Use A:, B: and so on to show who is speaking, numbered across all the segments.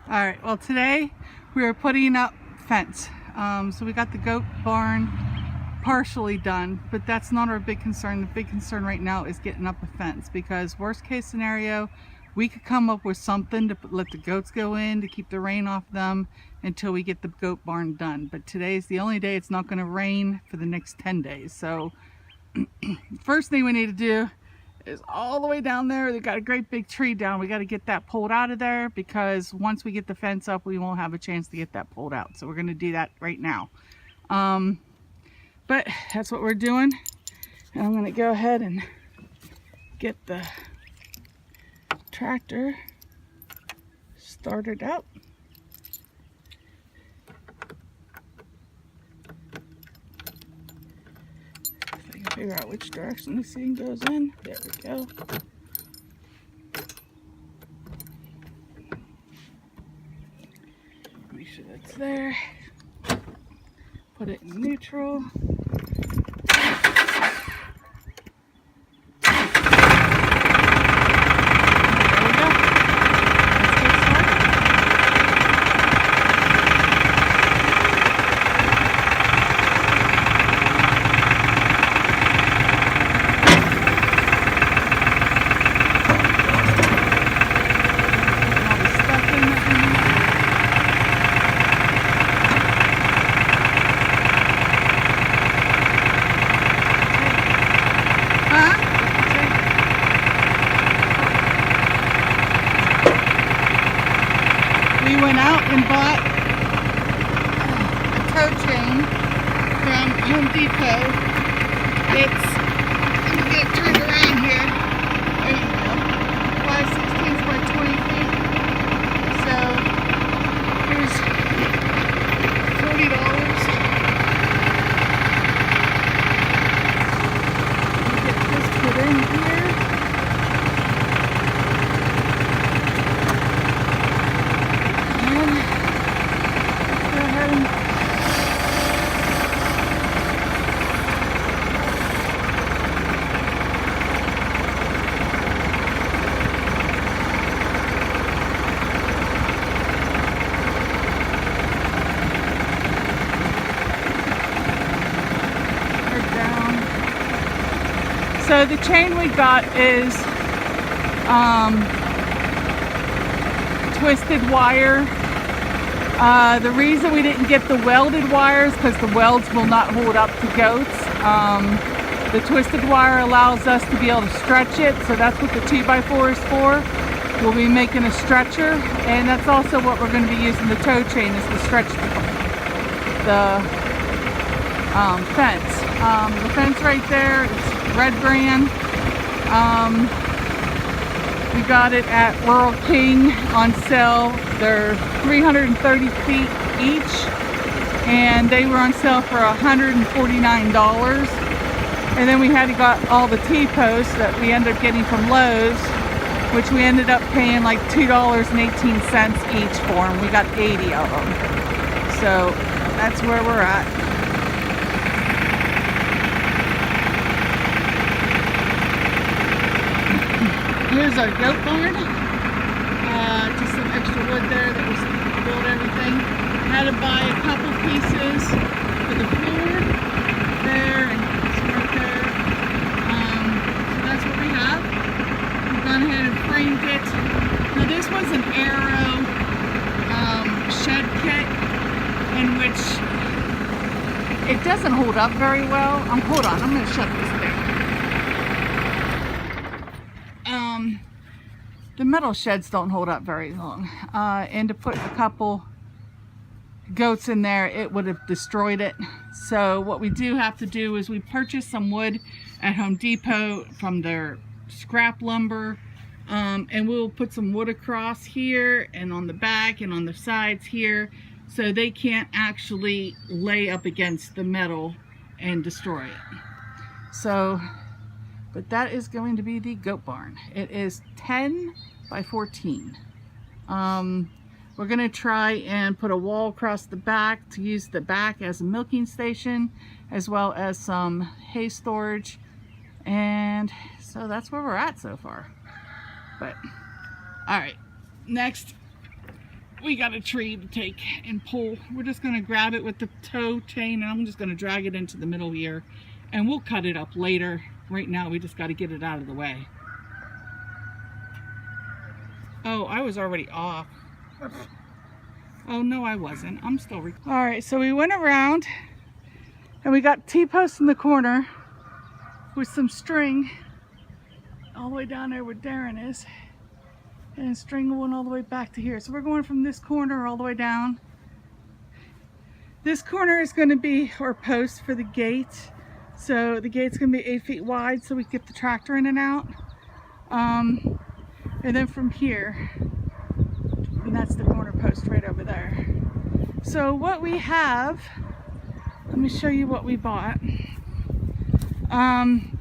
A: Alright, well today we are putting up fence. So we got the goat barn partially done, but that's not our big concern. The big concern right now is getting up a fence, because worst case scenario, we could come up with something to let the goats go in to keep the rain off them until we get the goat barn done. But today is the only day it's not going to rain for the next 10 days. So first thing we need to do is all the way down there. They got a great big tree down. We got to get that pulled out of there, because once we get the fence up, we won't have a chance to get that pulled out. So we're going to do that right now. But that's what we're doing. And I'm going to go ahead and get the tractor started up. If I can figure out which direction this thing goes in. There we go. Make sure that's there. Put it in neutral. We went out and bought a tow chain from Home Depot. It's, let me get it turned around here. There you go. 5/16 by 20 feet. So here's $40. Let me get this put in here. So the chain we got is twisted wire. The reason we didn't get the welded wires because the welds will not hold up to goats. The twisted wire allows us to be able to stretch it, so that's what the 2x4 is for. We'll be making a stretcher, and that's also what we're going to be using the tow chain, is to stretch the fence. The fence right there, it's Red Brand. We got it at Rural King on sale. They're 330 feet each, and they were on sale for $149. And then we had to got all the T-posts that we ended up getting from Lowe's, which we ended up paying like $2.18 each for them. We got 80 of them. So that's where we're at. Here's our goat barn. Just some extra wood there that was to build everything. Had to buy a couple pieces for the floor there and some right there. So that's what we have. We've gone ahead and framed it. Now this was an Arrow shed kit, in which it doesn't hold up very well. Hold on, I'm going to shut this thing. The metal sheds don't hold up very long, and to put a couple goats in there, it would have destroyed it. So what we do have to do is we purchase some wood at Home Depot from their scrap lumber, and we'll put some wood across here and on the back and on the sides here, so they can't actually lay up against the metal and destroy it. So, but that is going to be the goat barn. It is 10 by 14. We're going to try and put a wall across the back to use the back as a milking station, as well as some hay storage. And so that's where we're at so far. But all right, next we got a tree to take and pull. We're just going to grab it with the tow chain, and I'm just going to drag it into the middle here, and we'll cut it up later. Right now we just got to get it out of the way. Oh, I was already off. Oh no, I wasn't. I'm still recording. All right, so we went around and we got T-posts in the corner with some string all the way down there where Darren is, and string going all the way back to here. So we're going from this corner all the way down. This corner is going to be our post for the gate. So the gate's going to be 8 feet wide so we can get the tractor in and out. And then from here, and that's the corner post right over there. So what we have, let me show you what we bought.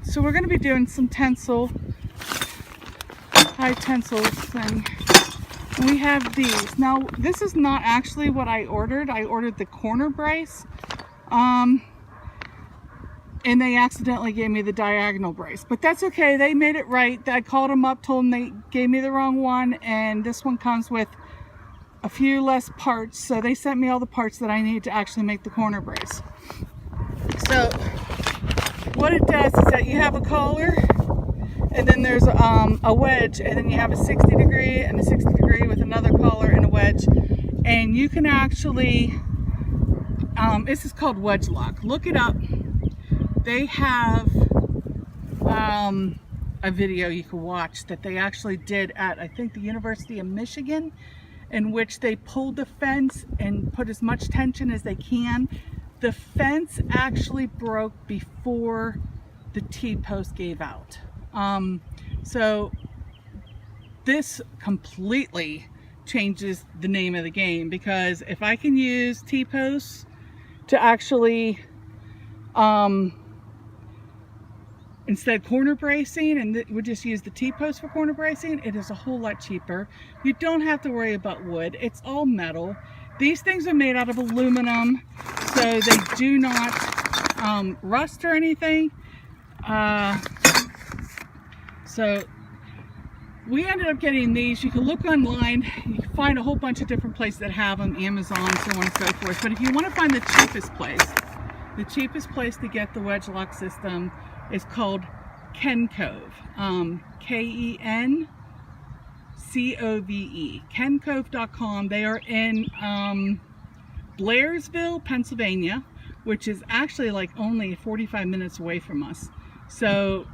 A: So we're going to be doing some tensile, high tensile thing. And we have these. Now this is not actually what I ordered. I ordered the corner brace. And they accidentally gave me the diagonal brace, but that's okay. They made it right. I called them up, told them they gave me the wrong one, and this one comes with a few less parts. So they sent me all the parts that I need to actually make the corner brace. So what it does is that you have a collar, and then there's a wedge, and then you have a 60 degree and a 60 degree with another collar and a wedge, and you can actually, this is called wedge lock. Look it up. They have a video you can watch that they actually did at, I think, the University of Michigan, in which they pulled the fence and put as much tension as they can. The fence actually broke before the T-post gave out. So this completely changes the name of the game, because if I can use T-posts to actually instead corner bracing, and we just use the T-post for corner bracing, it is a whole lot cheaper. You don't have to worry about wood. It's all metal. These things are made out of aluminum, so they do not rust or anything. So we ended up getting these. You can look online. You can find a whole bunch of different places that have them, Amazon, so on and so forth. But if you want to find the cheapest place to get the wedge lock system is called Kencove. Kencove. Kencove.com. They are in Blairsville, Pennsylvania, which is actually like only 45 minutes away from us. So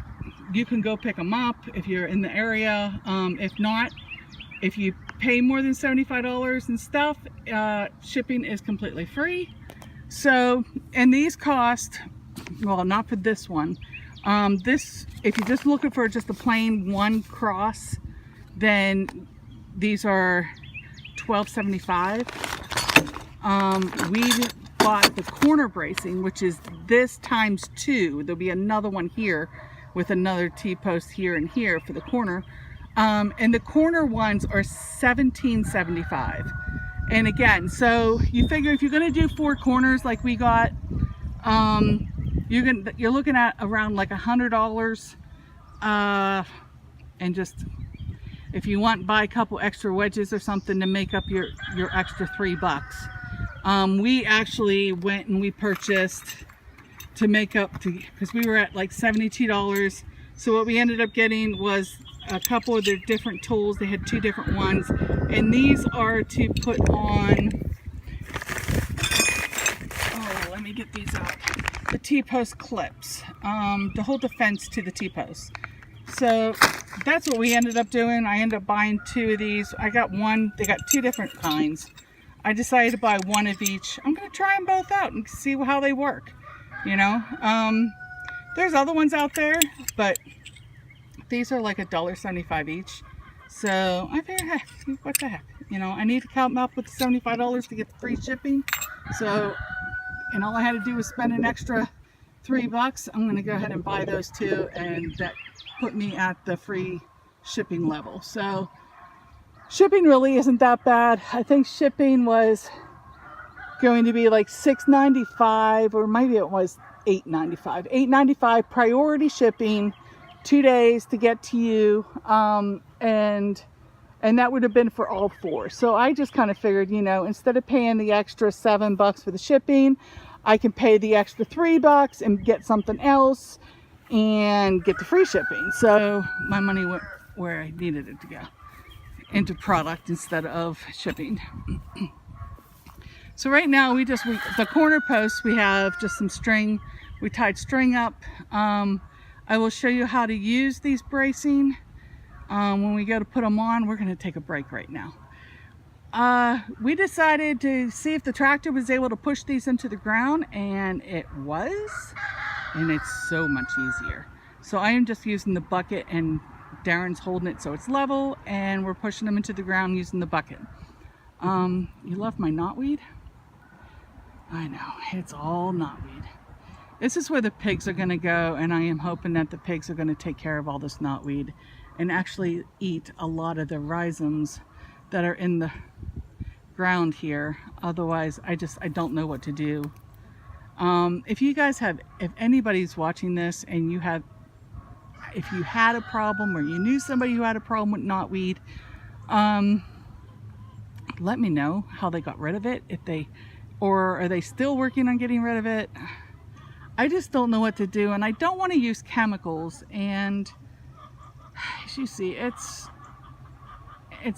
A: you can go pick them up if you're in the area. If not, if you pay more than $75 and stuff, shipping is completely free. So, and these cost, well, not for this one. This, if you're just looking for just a plain one cross, then these are $12.75. We bought the corner bracing, which is this times 2. There'll be another one here with another T-post here and here for the corner. And the corner ones are $17.75. And again, so you figure if you're going to do 4 corners like we got, you're looking at around like $100. And just, if you want, buy a couple extra wedges or something to make up your extra $3. We actually went and we purchased to make up to, because we were at like $72. So what we ended up getting was a couple of their different tools. They had 2 different ones, and these are to put on, oh, let me get these out, the T-post clips to hold the fence to the T-post. So that's what we ended up doing. I ended up buying 2 of these. I got one, they got 2 different kinds. I decided to buy 1 of each. I'm going to try them both out and see how they work, you know. There's other ones out there, but these are like $1.75 each. So I figured, heck, what the heck, you know, I need to come up with $75 to get the free shipping. So, and all I had to do was spend an extra $3. I'm going to go ahead and buy those 2, and that put me at the free shipping level. So shipping really isn't that bad. I think shipping was going to be like $6.95, or maybe it was $8.95. $8.95 priority shipping, 2 days to get to you, and and that would have been for all 4. So I just kind of figured, you know, instead of paying the extra $7 for the shipping, I can pay the extra $3 and get something else and get the free shipping. So my money went where I needed it to go, into product instead of shipping. So right now the corner posts, we have just some string. We tied string up. I will show you how to use these bracing. When we go to put them on, we're going to take a break right now. We decided to see if the tractor was able to push these into the ground, and it was, and it's so much easier. So I am just using the bucket, and Darren's holding it so it's level, and we're pushing them into the ground using the bucket. You love my knotweed? I know, it's all knotweed. This is where the pigs are going to go, and I am hoping that the pigs are going to take care of all this knotweed and actually eat a lot of the rhizomes that are in the ground here. Otherwise, I don't know what to do. If anybody's watching this and if you had a problem or you knew somebody who had a problem with knotweed, let me know how they got rid of it, or are they still working on getting rid of it? I just don't know what to do, and I don't want to use chemicals. And as you see, it's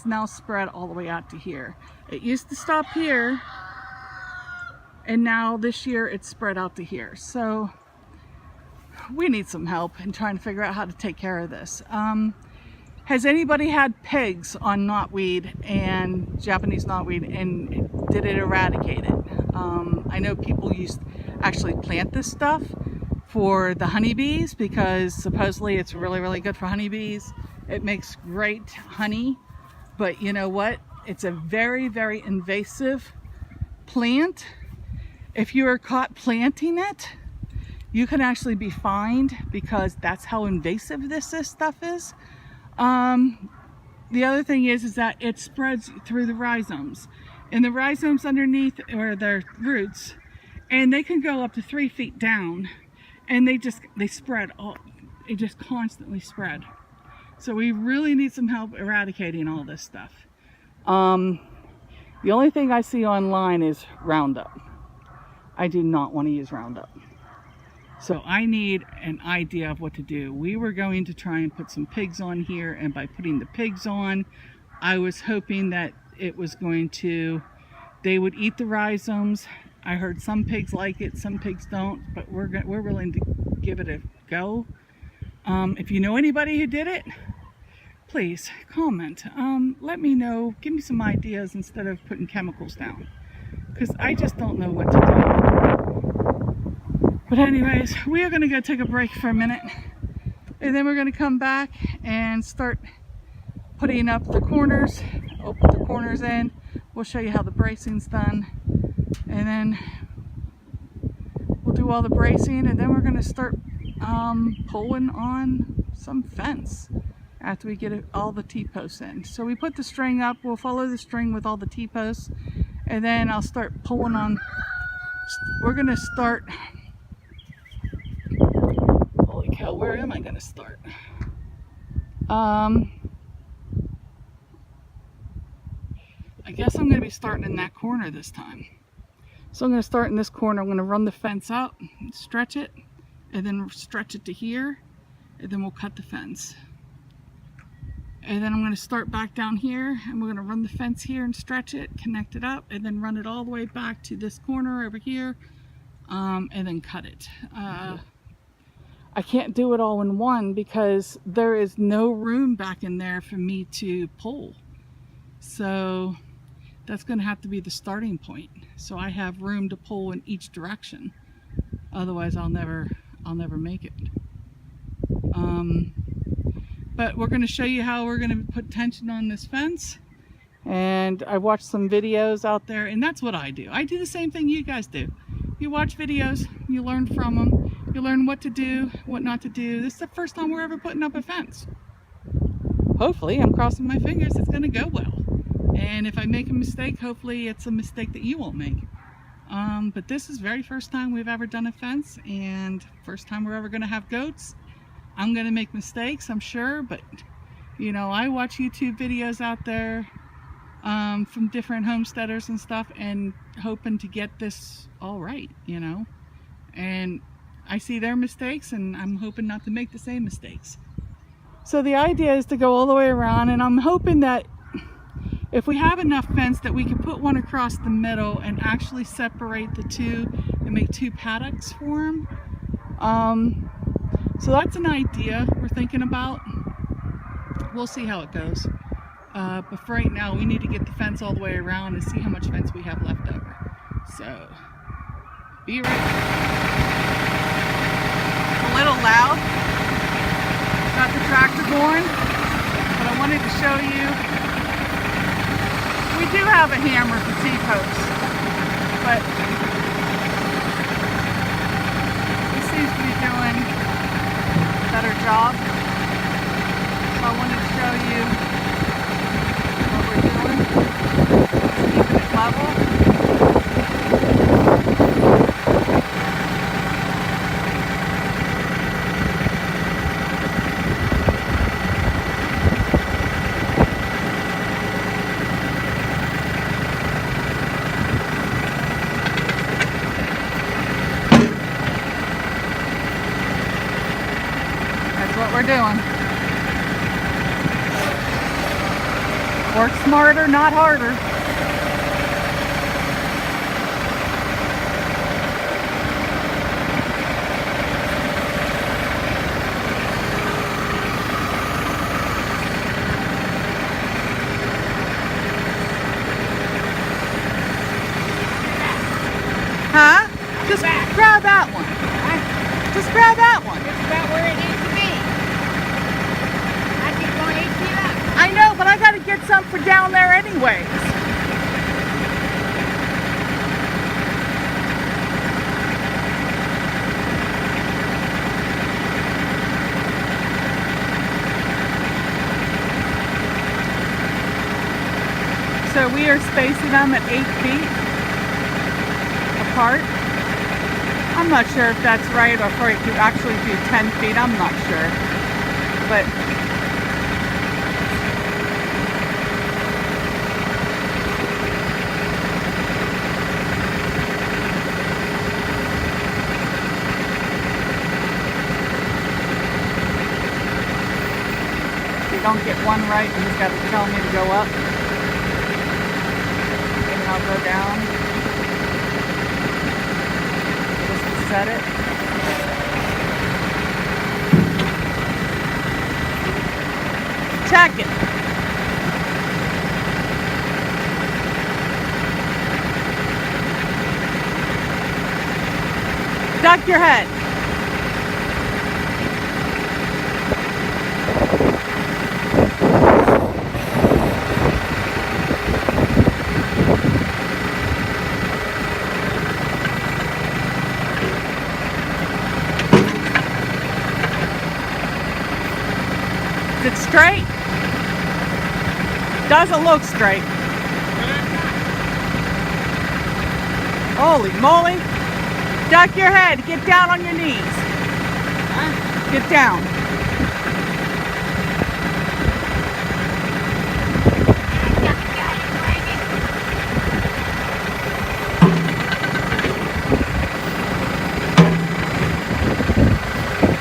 A: now spread all the way out to here. It used to stop here, and now this year it's spread out to here. So we need some help in trying to figure out how to take care of this. Has anybody had pigs on knotweed and Japanese knotweed, and did it eradicate it? I know people actually plant this stuff for the honeybees, because supposedly it's really, really good for honeybees. It makes great honey, but you know what? It's a very, very invasive plant. If you are caught planting it, you can actually be fined, because that's how invasive this stuff is. The other thing is that it spreads through the rhizomes, and the rhizomes underneath are their roots, and they can go up to 3 feet down, and they spread it just constantly spread. So we really need some help eradicating all this stuff. The only thing I see online is Roundup. I do not want to use Roundup. So I need an idea of what to do. We were going to try and put some pigs on here, and by putting the pigs on, I was hoping that it was they would eat the rhizomes. I heard some pigs like it, some pigs don't, but we're willing to give it a go. If you know anybody who did it, please comment. Let me know. Give me some ideas instead of putting chemicals down, because I just don't know what to do. But anyways, we are going to go take a break for a minute, and then we're going to come back and start putting up the corners. I'll put the corners in. We'll show you how the bracing's done, and then we'll do all the bracing, and then we're going to start pulling on some fence after we get all the T-posts in. So we put the string up. We'll follow the string with all the T-posts, and then I'll start pulling on. We're going to start. Holy cow, where am I going to start? I guess I'm going to be starting in that corner this time. So I'm going to start in this corner. I'm going to run the fence out, stretch it, and then stretch it to here, and then we'll cut the fence. And then I'm going to start back down here, and we're going to run the fence here and stretch it, connect it up, and then run it all the way back to this corner over here, and then cut it. I can't do it all in one because there is no room back in there for me to pull. So that's going to have to be the starting point. So I have room to pull in each direction. Otherwise I'll never make it. But we're going to show you how we're going to put tension on this fence. And I watched some videos out there, and that's what I do. I do the same thing you guys do. You watch videos, you learn from them, you learn what to do, what not to do. This is the first time we're ever putting up a fence. Hopefully, I'm crossing my fingers, it's going to go well. And if I make a mistake, hopefully it's a mistake that you won't make. But this is the very first time we've ever done a fence, and first time we're ever going to have goats. I'm going to make mistakes, I'm sure, but You know, I watch YouTube videos out there from different homesteaders and stuff, and hoping to get this all right, you know. And I see their mistakes, and I'm hoping not to make the same mistakes. So the idea is to go all the way around, and I'm hoping that if we have enough fence that we can put one across the middle and actually separate the two and make two paddocks for them. So that's an idea we're thinking about. We'll see how it goes. But for right now, we need to get the fence all the way around and see how much fence we have left over. So, be right back. It's a little loud. Got the tractor going, but I wanted to show you. We do have a hammer for T-posts, but he seems to be doing a better job. So I wanted to show you what we're doing. Keeping it level. That's what we're doing. Work smarter, not harder. Huh? Just grab that one. Just grab that one.
B: It's about where it needs to be. I keep going 8 feet up.
A: I know, but I gotta get some for down there anyways. So we are spacing them at 8 feet apart. I'm not sure if that's right, or if we could actually do 10 feet. I'm not sure. But if you don't get one right, you just got to tell me to go up. And I'll go down. Set it. Check it. Duck your head. Is it straight? Doesn't look straight. Holy moly. Duck your head. Get down on your knees. Get down.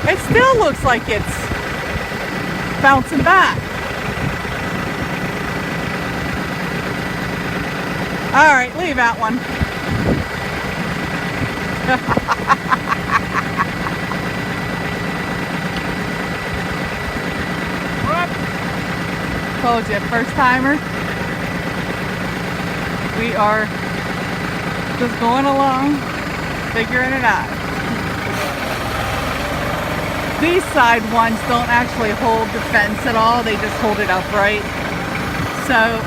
A: It still looks like it's bouncing back. All right, leave that one. Told you, first timer. We are just going along, figuring it out. These side ones don't actually hold the fence at all, they just hold it upright. So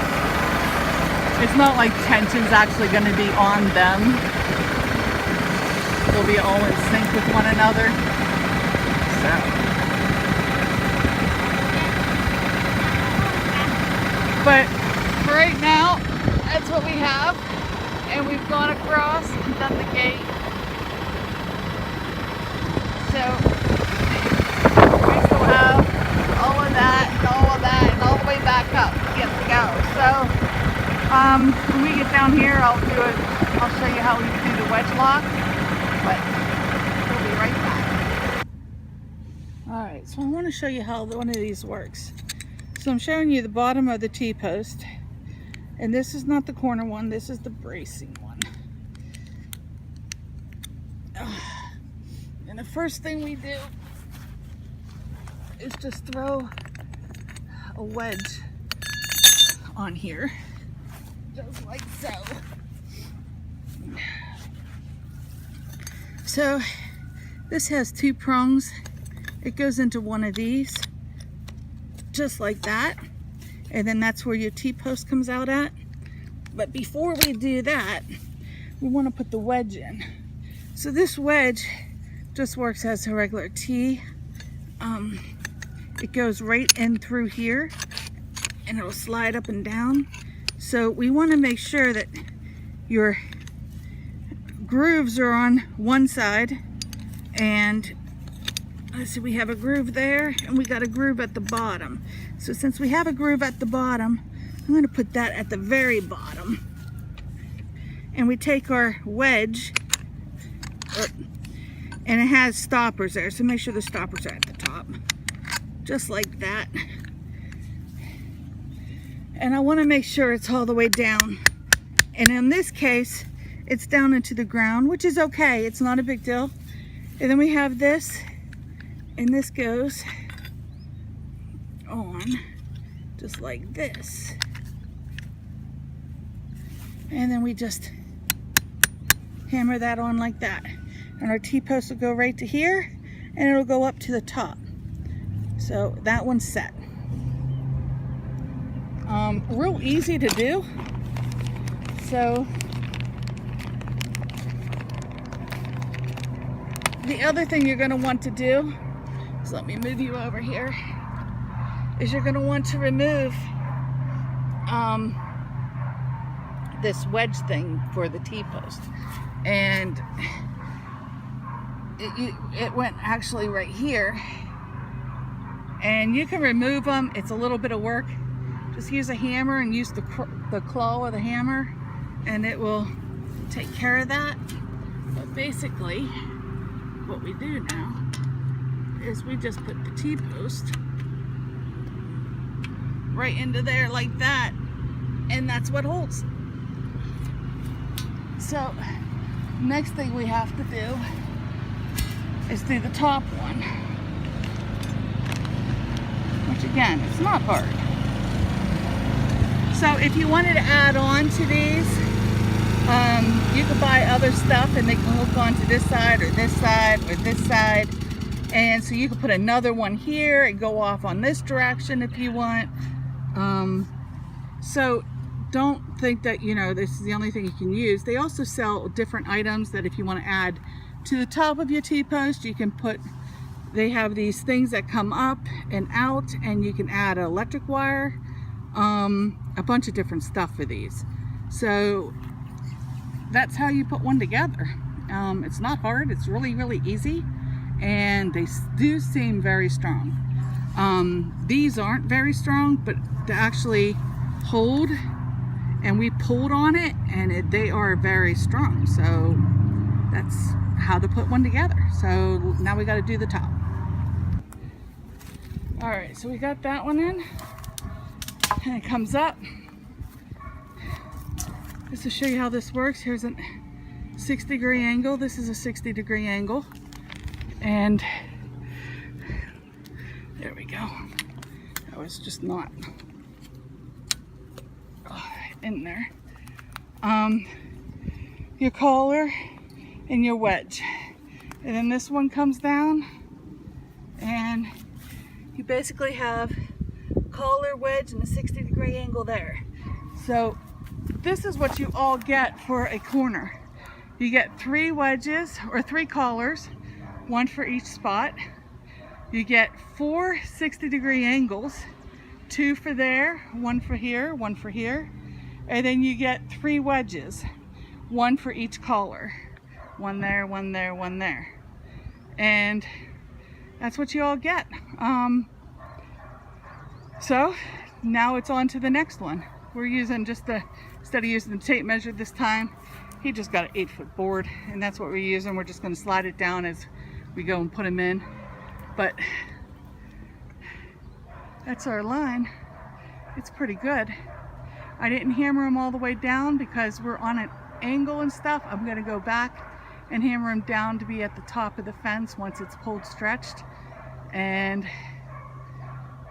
A: it's not like tension's actually going to be on them. They'll be all in sync with one another. So. But for right now, that's what we have. And we've gone across and done the gate. So we still have all of that and all of that. So when we get down here, I'll show you how we do the wedge lock, but we'll be right back. All right, so I want to show you how one of these works. So I'm showing you the bottom of the T-post, and this is not the corner one, this is the bracing one. And the first thing we do is just throw a wedge on here, just like so. So this has 2 prongs. It goes into one of these, just like that, and then that's where your T-post comes out at. But before we do that, we want to put the wedge in. So this wedge just works as a regular T. It goes right in through here, and it'll slide up and down. So we want to make sure that your grooves are on one side, and let's see, we have a groove there, and we got a groove at the bottom. So since we have a groove at the bottom, I'm going to put that at the very bottom. And we take our wedge, and it has stoppers there, so make sure the stoppers are at the top, just like that. And I want to make sure it's all the way down, and in this case it's down into the ground, which is okay, it's not a big deal. And then we have this, and this goes on just like this, and then we just hammer that on like that, and our T-post will go right to here, and it'll go up to the top. So that one's set. Real easy to do. So the other thing you're going to want to do, so let me move you over here, is you're going to want to remove this wedge thing for the T-post. And it went actually right here, and you can remove them. It's a little bit of work. Just use a hammer and use the claw of the hammer, and it will take care of that. But basically what we do now is we just put the T-post right into there like that, and that's what holds. So next thing we have to do is do the top one, which again, it's not hard. So if you wanted to add on to these, you could buy other stuff, and they can hook onto this side or this side or this side. And so you could put another one here and go off on this direction if you want. So don't think that, you know, this is the only thing you can use. They also sell different items that if you want to add to the top of your T-post, you can put, they have these things that come up and out, and you can add an electric wire, a bunch of different stuff for these. So that's how you put one together. It's not hard, it's really, really easy, and they do seem very strong. These aren't very strong, but to actually hold, and we pulled on it, and they are very strong. So that's how to put one together. So now we got to do the top. All right, so we got that one in, and it comes up. Just to show you how this works, here's a 6-degree angle. This is a 60-degree angle, and there we go. That was just not in there. Your collar and your wedge, and then this one comes down, and you basically have collar, wedge, and a 60-degree angle there. So this is what you all get for a corner. You get 3 wedges or 3 collars, 1 for each spot. You get 4 60-degree angles, 2 for there, 1 for here, 1 for here. And then you get 3 wedges, 1 for each collar. 1 there, 1 there, 1 there. And that's what you all get. So now it's on to the next one. we're using just the, instead of using the tape measure this time, he just got an 8-foot board, and that's what we're using. We're just going to slide it down as we go and put him in. But that's our line. It's pretty good. I didn't hammer him all the way down because we're on an angle and stuff. I'm going to go back and hammer him down to be at the top of the fence once it's pulled stretched. And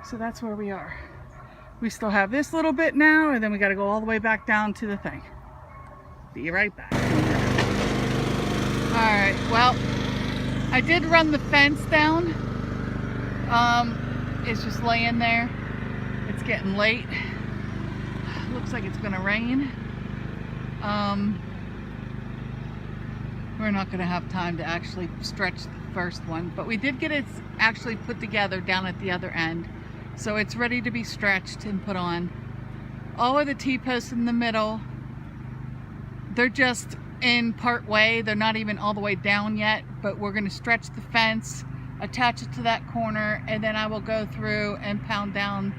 A: so that's where we are. We still have this little bit now, and then we got to go all the way back down to the thing. Be right back. All right, well, I did run the fence down. It's just laying there. It's getting late. Looks like it's gonna rain. We're not gonna have time to actually stretch the first one, but we did get it actually put together down at the other end. So it's ready to be stretched and put on. All of the T-posts in the middle, they're just in part way. They're not even all the way down yet, but we're gonna stretch the fence, attach it to that corner, and then I will go through and pound down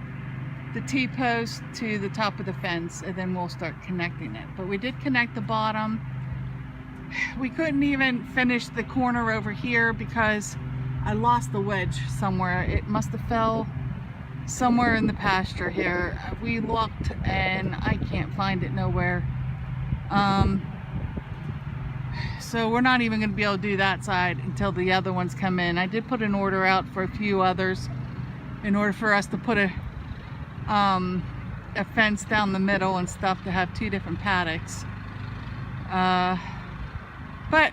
A: the T-post to the top of the fence, and then we'll start connecting it. But we did connect the bottom. We couldn't even finish the corner over here because I lost the wedge somewhere. It must have fell somewhere in the pasture here. We looked and I can't find it nowhere. So we're not even going to be able to do that side until the other ones come in. I did put an order out for a few others in order for us to put a fence down the middle and stuff to have 2 different paddocks. But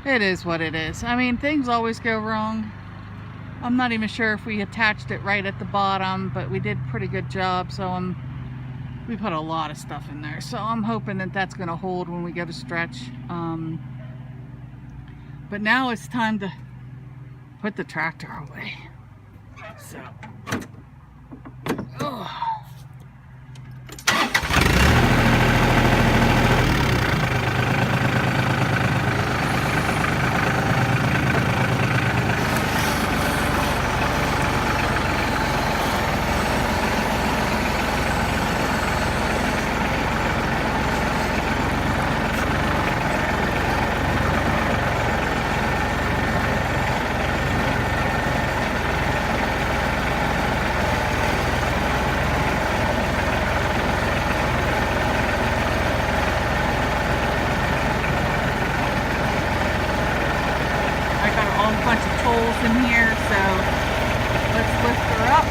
A: it is what it is. I mean, things always go wrong. I'm not even sure if we attached it right at the bottom, but we did a pretty good job. So we put a lot of stuff in there. So I'm hoping that that's going to hold when we go to stretch. But now it's time to put the tractor away. So, oh. Bunch of tools in here, so let's lift her up,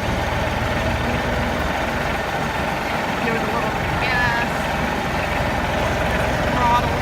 A: give it a little bit of gas, throttle.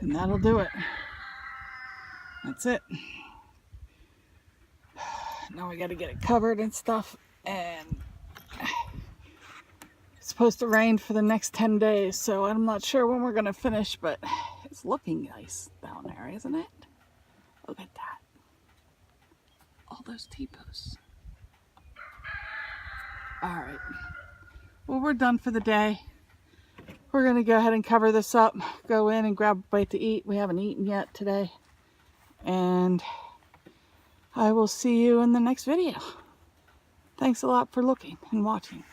A: And that'll do it. That's it. Now we got to get it covered and stuff. And it's supposed to rain for the next 10 days. So I'm not sure when we're going to finish, but it's looking nice down there, isn't it? Look at that. All those T-posts. All right. Well, we're done for the day. We're going to go ahead and cover this up. Go in and grab a bite to eat. We haven't eaten yet today. And I will see you in the next video. Thanks a lot for looking and watching.